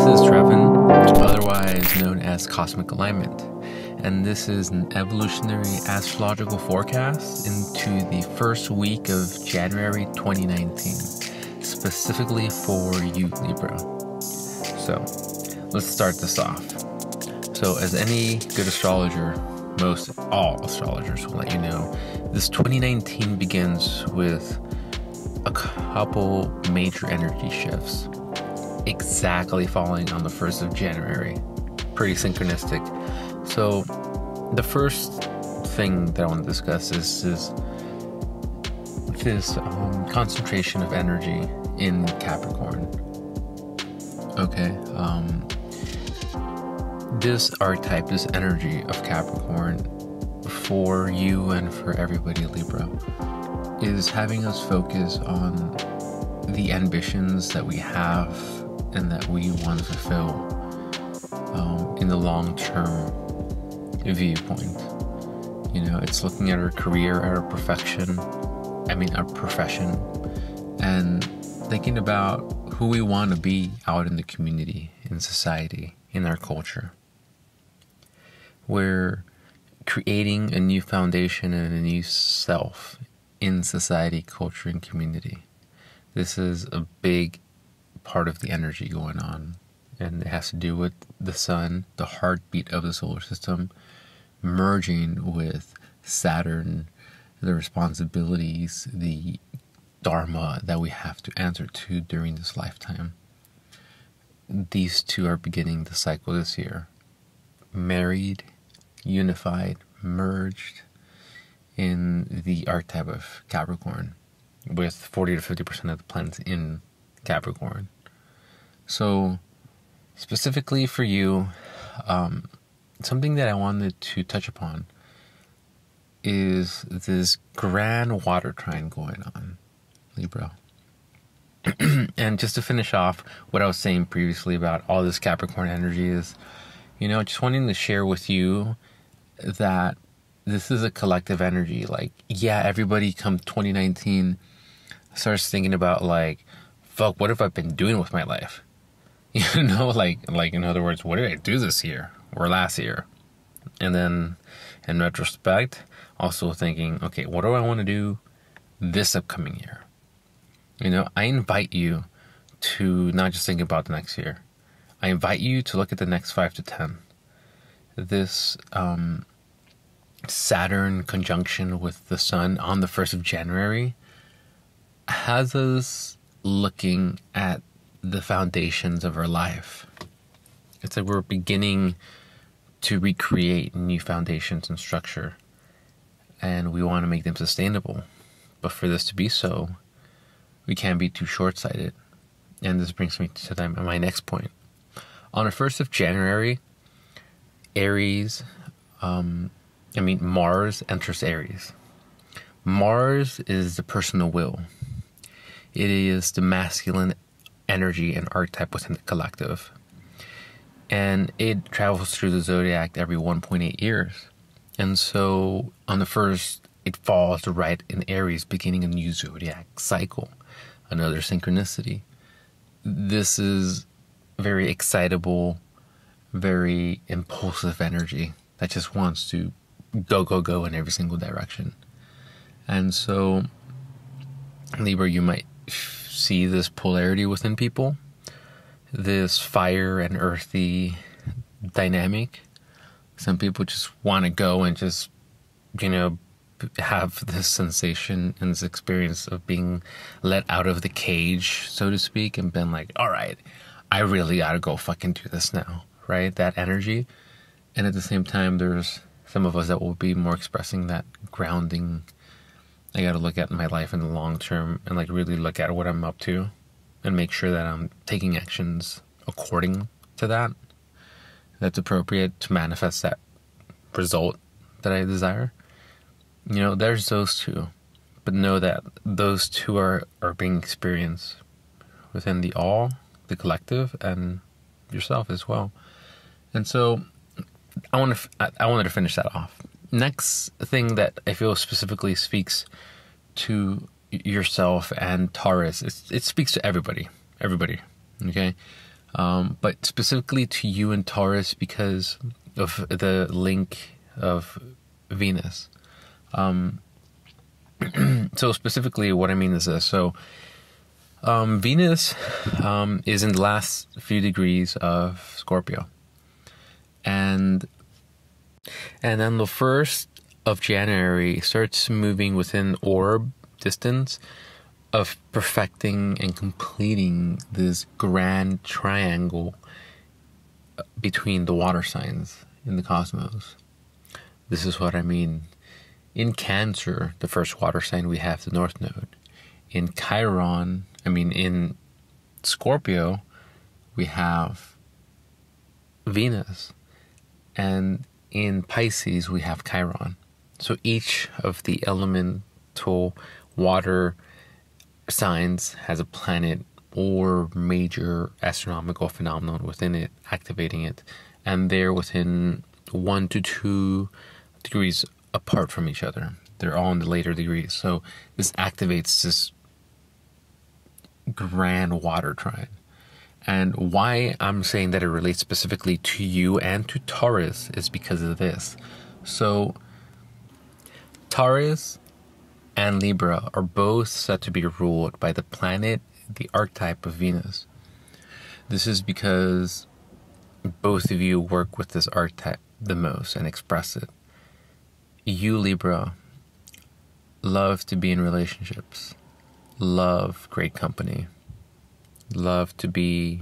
is Trevin, otherwise known as Cosmic Alignment, and this is an evolutionary astrological forecast into the first week of January 2019, specifically for you, Libra. So, let's start this off. So, as any good astrologer, all astrologers will let you know, this 2019 begins with a couple major energy shifts, exactly falling on the 1st of January. Pretty synchronistic. So the first thing that I want to discuss is this concentration of energy in Capricorn. Okay, this archetype, this energy of Capricorn, for you and for everybody Libra, is having us focus on the ambitions that we have and that we want to fulfill in the long-term viewpoint. You know, it's looking at our career, at our profession, and thinking about who we want to be out in the community, in society, in our culture. We're creating a new foundation and a new self in society, culture, and community. This is a big part of the energy going on, and it has to do with the sun, the heartbeat of the solar system, merging with Saturn, the responsibilities, the dharma that we have to answer to during this lifetime. These two are beginning the cycle this year. Married, unified, merged in the archetype of Capricorn, with 40 to 50% of the planets in Capricorn. So, specifically for you, something that I wanted to touch upon is this grand water trine going on, Libra. And just to finish off what I was saying previously about all this Capricorn energy is, you know, just wanting to share with you that this is a collective energy. Like, yeah, everybody come 2019 starts thinking about, like, fuck, what have I been doing with my life? You know, like in other words, what did I do this year or last year? And then in retrospect, also thinking, okay, what do I want to do this upcoming year? You know, I invite you to not just think about the next year. I invite you to look at the next 5 to 10. This Saturn conjunction with the sun on the 1st of January has us looking at the foundations of our life. It's like we're beginning to recreate new foundations and structure, and we want to make them sustainable. But for this to be so, we can't be too short-sighted. And this brings me to my next point. On the 1st of January, Mars enters Aries. Mars is the personal will. It is the masculine energy and archetype within the collective. And it travels through the zodiac every 1.8 years. And so on the 1st, it falls right in Aries, beginning a new zodiac cycle, another synchronicity. This is very excitable, very impulsive energy that just wants to go in every single direction. And so, Libra, you might see this polarity within people, this fire and earthy dynamic. Some people just want to go and just, you know, have this sensation and this experience of being let out of the cage, so to speak, and been like, all right, I really gotta go fucking do this now, right? That energy. And at the same time, there's some of us that will be more expressing that grounding. I gotta look at my life in the long term and like really look at what I'm up to and make sure that I'm taking actions according to that. That's appropriate to manifest that result that I desire. You know, there's those two, but know that those two are being experienced within the all, the collective, and yourself as well. And so I wanted to finish that off. Next thing that I feel specifically speaks to yourself and Taurus, it speaks to everybody, okay? but specifically to you and Taurus because of the link of Venus. So specifically what I mean is this. So Venus is in the last few degrees of Scorpio. And then the 1st of January starts moving within orb distance of perfecting and completing this grand triangle between the water signs in the cosmos. This is what I mean. In Cancer, the first water sign, we have the North Node. In in Scorpio, we have Venus. And in Pisces, we have Chiron. So each of the elemental water signs has a planet or major astronomical phenomenon within it, activating it. And they're within 1 to 2 degrees apart from each other. They're all in the later degrees. So this activates this grand water trine. And why I'm saying that it relates specifically to you and to Taurus is because of this. So Taurus and Libra are both said to be ruled by the planet, the archetype of Venus. This is because both of you work with this archetype the most and express it. You, Libra, love to be in relationships, love great company, love to be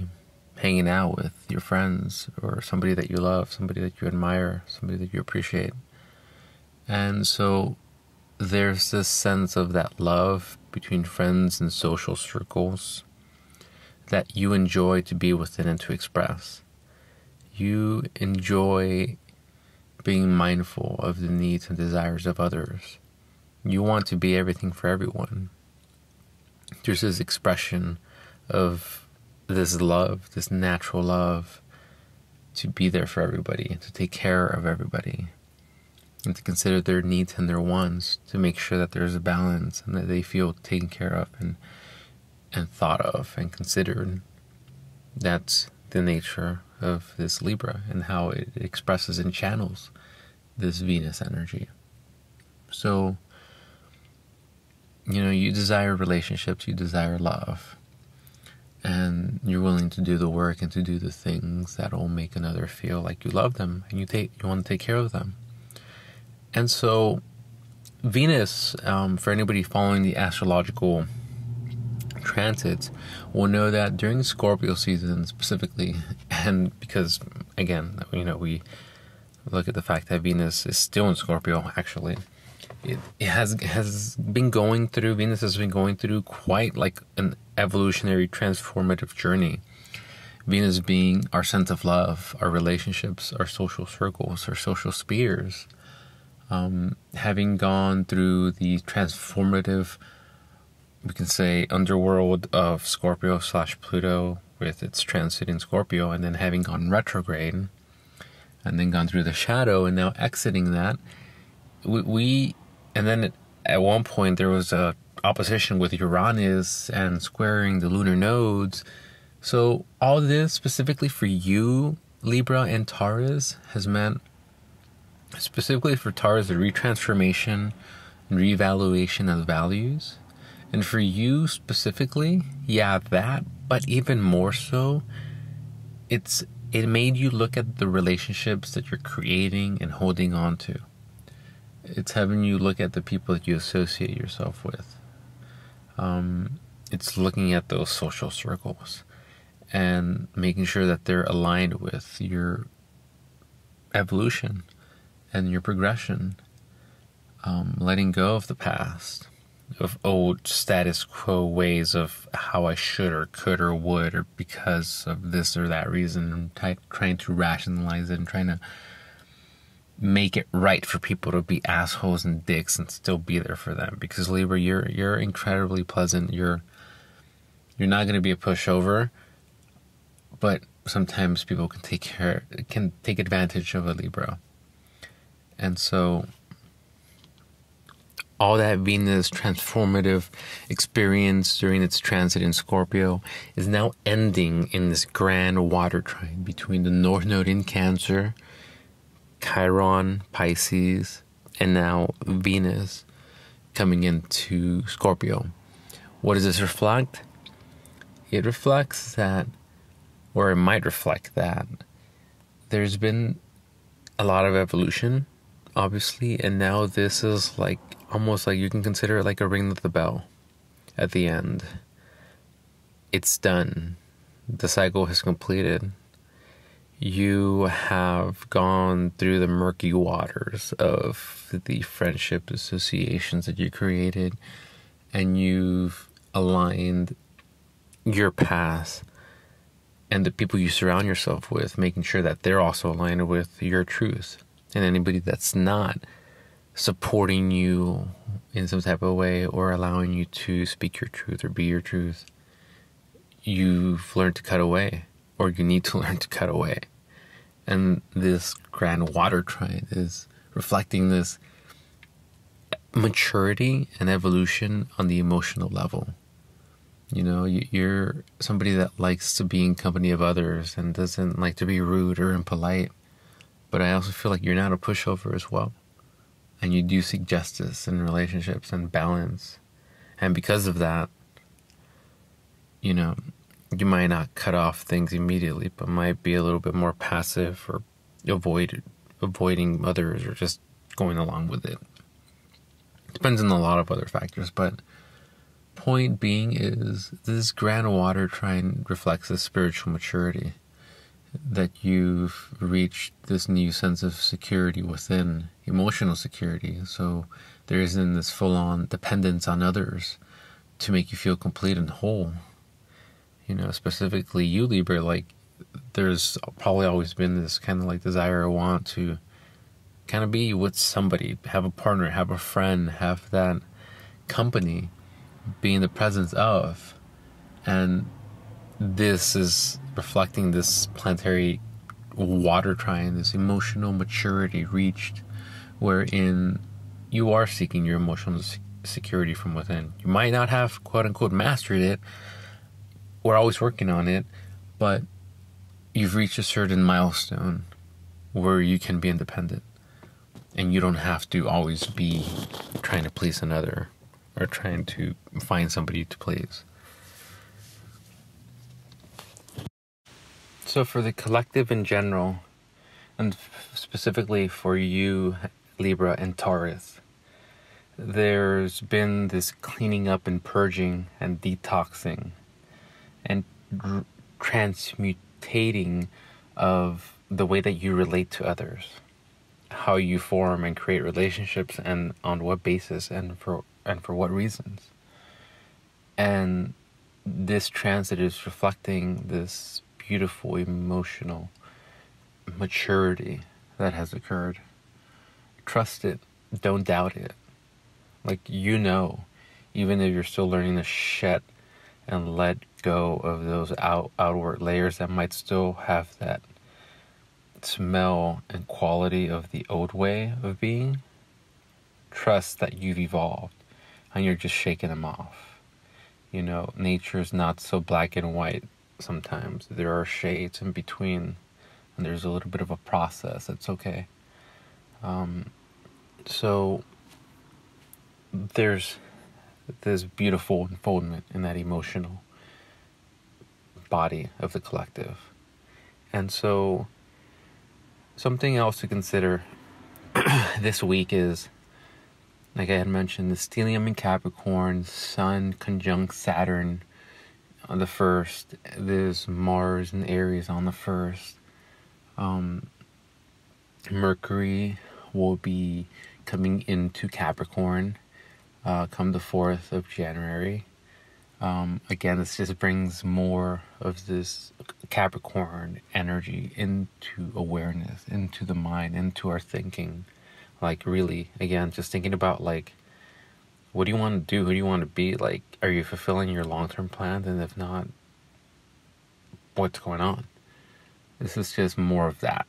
hanging out with your friends or somebody that you love, somebody that you admire, somebody that you appreciate. And so there's this sense of that love between friends and social circles that you enjoy to be within and to express. You enjoy being mindful of the needs and desires of others. You want to be everything for everyone. There's this expression of this love, this natural love, to be there for everybody, to take care of everybody, and to consider their needs and their wants, to make sure that there's a balance and that they feel taken care of and thought of and considered. That's the nature of this Libra and how it expresses and channels this Venus energy. So, you desire relationships, you desire love, and you're willing to do the work and to do the things that will make another feel like you love them and you want to take care of them. And so Venus, for anybody following the astrological transits, will know that during Scorpio season specifically, and because again, we look at the fact that Venus is still in Scorpio, actually, Venus has been going through quite like an evolutionary transformative journey. Venus being our sense of love, our relationships, our social circles, our social spheres. Having gone through the transformative, we can say, underworld of Scorpio / Pluto with its transit in Scorpio, and then having gone retrograde, and then gone through the shadow, and now exiting that, and then at one point there was a opposition with Uranus and squaring the lunar nodes. So all this specifically for you, Libra and Taurus, has meant specifically for Taurus the retransformation and reevaluation of values. And for you specifically, that, but even more so, it made you look at the relationships that you're creating and holding on to. It's having you look at the people that you associate yourself with. It's looking at those social circles and making sure that they're aligned with your evolution and your progression. Letting go of the past, of old status quo ways of how I should or could or would, or because of this or that reason, and trying to rationalize it and trying to make it right for people to be assholes and dicks and still be there for them. Because Libra, you're incredibly pleasant. You're not going to be a pushover, but sometimes people can take advantage of a Libra. And so all that Venus transformative experience during its transit in Scorpio is now ending in this grand water trine between the North Node in Cancer, Chiron, Pisces, and now Venus coming into Scorpio. What does this reflect? It reflects that, or it might reflect that, there's been a lot of evolution, obviously, and now this is like almost like you can consider it like a ring of the bell at the end. It's done. The cycle has completed. You have gone through the murky waters of the friendship associations that you created, and you've aligned your path and the people you surround yourself with, making sure that they're also aligned with your truth. And anybody that's not supporting you in some type of way or allowing you to speak your truth or be your truth, you've learned to cut away, or you need to learn to cut away. And this grand water trine is reflecting this maturity and evolution on the emotional level. You know, you're somebody that likes to be in company of others and doesn't like to be rude or impolite. But I also feel like you're not a pushover as well. And you do seek justice in relationships and balance. And because of that, you know, you might not cut off things immediately, but might be a little bit more passive or avoiding others or just going along with it. Depends on a lot of other factors, but point being is this grand water trine reflects a spiritual maturity, that you've reached this new sense of security within, emotional security. So there isn't this full-on dependence on others to make you feel complete and whole. You know, specifically you, Libra, like there's probably always been this kind of like desire or want to kind of be with somebody, have a partner, have a friend, have that company, be in the presence of. And this is reflecting this planetary water trine, this emotional maturity reached, wherein you are seeking your emotional security from within. You might not have quote unquote mastered it. We're always working on it, but you've reached a certain milestone where you can be independent, and you don't have to always be trying to please another or trying to find somebody to please. So for the collective in general, and specifically for you, Libra and Taurus, there's been this cleaning up and purging and detoxing and transmutating of the way that you relate to others, how you form and create relationships, and on what basis and for what reasons. And this transit is reflecting this beautiful emotional maturity that has occurred. Trust it. Don't doubt it. Like, you know, even if you're still learning to shed and let go of those outward layers that might still have that smell and quality of the old way of being, trust that you've evolved and you're just shaking them off. You know, nature is not so black and white sometimes. There are shades in between, and there's a little bit of a process. It's okay. So there's this beautiful unfoldment in that emotional body of the collective. And so something else to consider this week is, like I had mentioned, the stellium in Capricorn, Sun conjunct Saturn on the 1st. There's Mars in Aries on the 1st. Mercury will be coming into Capricorn come the 4th of January. Again, this just brings more of this Capricorn energy into awareness, into the mind, into our thinking. Like, really, again, just thinking about, like, what do you want to do? Who do you want to be? Like, are you fulfilling your long-term plans? And if not, what's going on? This is just more of that.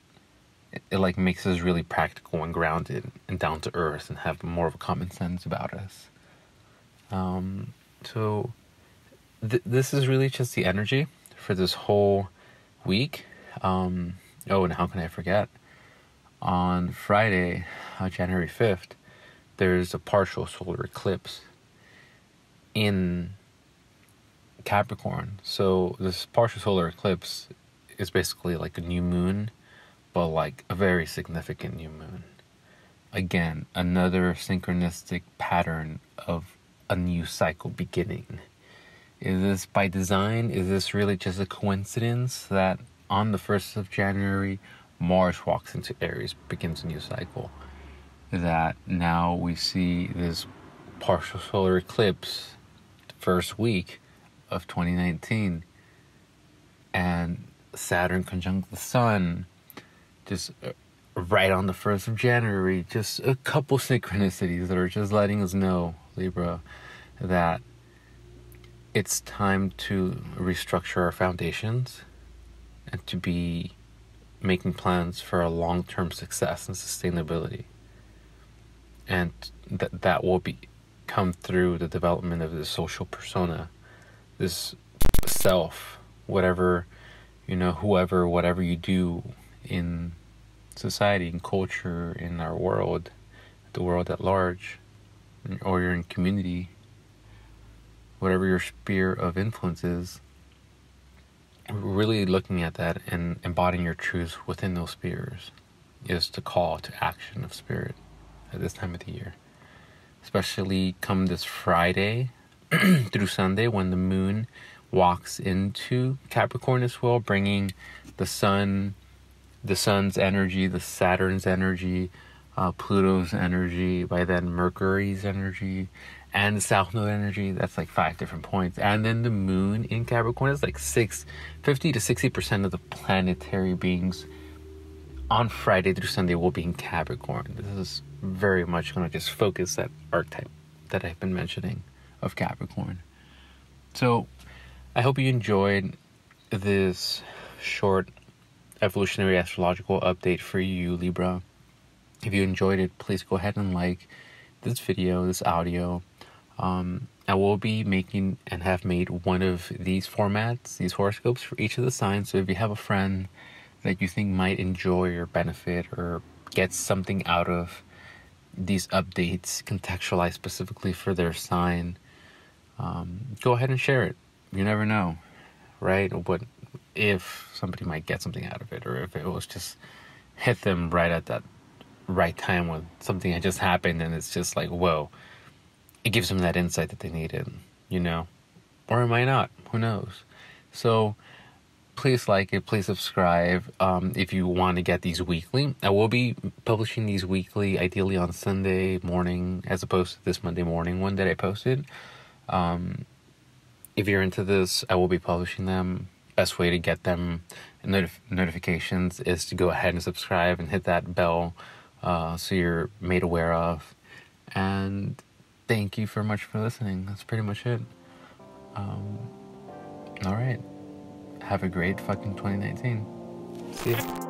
it like makes us really practical and grounded and down to earth and have more of a common sense about us. So this is really just the energy for this whole week. Oh, and how can I forget? On Friday, January 5th, there's a partial solar eclipse in Capricorn. So this partial solar eclipse is basically like a new moon, but like a very significant new moon. Again, another synchronistic pattern of a new cycle beginning. Is this by design? Is this really just a coincidence that on the 1st of January, Mars walks into Aries, begins a new cycle? That now we see this partial solar eclipse the first week of 2019, and Saturn conjunct the Sun just right on the 1st of January. Just a couple synchronicities that are just letting us know, Libra, that it's time to restructure our foundations and to be making plans for a long-term success and sustainability. And that will come through the development of this social persona, this self, whatever, whoever, whatever you do in society, in culture, in our world, the world at large, or you're in community, whatever your sphere of influence is, really looking at that and embodying your truth within those spheres is the call to action of spirit at this time of the year. Especially come this Friday through Sunday, when the moon walks into Capricorn as well, bringing the sun's energy, the Saturn's energy, Pluto's energy, by then Mercury's energy, and the South Node energy. That's like 5 different points. And then the moon in Capricorn is like 50 to 60% of the planetary beings on Friday through Sunday will be in Capricorn. This is very much going to just focus that archetype that I've been mentioning of Capricorn. So I hope you enjoyed this short evolutionary astrological update for you, Libra. If you enjoyed it, please go ahead and like this video, this audio. I will be making and have made one of these formats, these horoscopes for each of the signs. So if you have a friend that you think might enjoy or benefit or get something out of these updates contextualized specifically for their sign, go ahead and share it. You never know, right? What if somebody might get something out of it, or if it was just hit them right at that right time when something had just happened and it's just like, whoa, it gives them that insight that they needed, or it might not, who knows? So please like it, please subscribe if you want to get these weekly. I will be publishing these weekly, ideally on Sunday morning, as opposed to this Monday morning one that I posted. If you're into this, I will be publishing them. Best way to get them notifications is to go ahead and subscribe and hit that bell so you're made aware of. And thank you very much for listening. That's pretty much it. All right. Have a great fucking 2019. See ya.